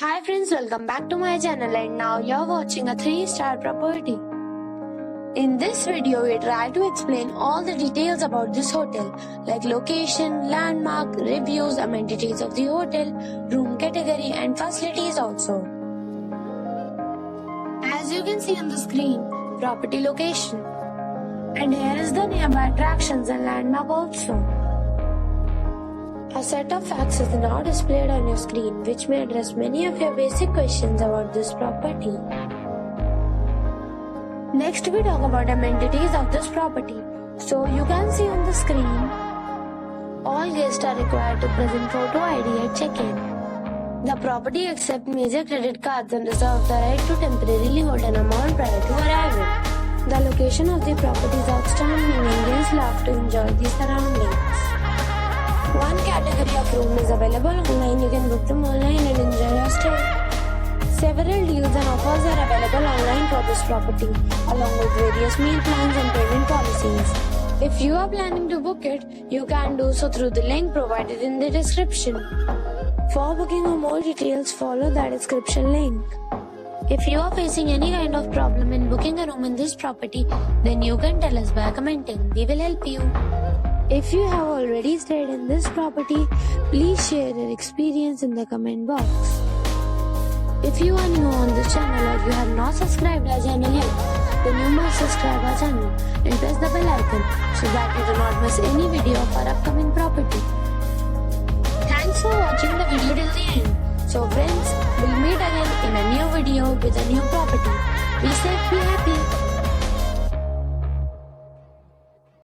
Hi friends, welcome back to my channel and now you're watching a 3-star property. In this video, we try to explain all the details about this hotel like location, landmark, reviews, amenities of the hotel, room category and facilities also. As you can see on the screen, property location. And here is the nearby attractions and landmark also. A set of facts is now displayed on your screen which may address many of your basic questions about this property. Next we talk about amenities of this property. So you can see on the screen, all guests are required to present photo ID at check-in. The property accepts major credit cards and reserves the right to temporarily hold an amount prior to arrival. The location of the property is outstanding and guests love to enjoy the surroundings. One category of room is available online. You can book them online and enjoy your stay. Several deals and offers are available online for this property, along with various meal plans and payment policies. If you are planning to book it, you can do so through the link provided in the description. For booking or more details, follow the description link. If you are facing any kind of problem in booking a room in this property, then you can tell us by commenting. We will help you. If you have already stayed in this property, please share your experience in the comment box. If you are new on this channel or you have not subscribed our channel yet, then you must subscribe our channel and press the bell icon so that you do not miss any video of our upcoming property. Thanks for watching the video till the end. So friends, we'll meet again in a new video with a new property. Be safe, be happy.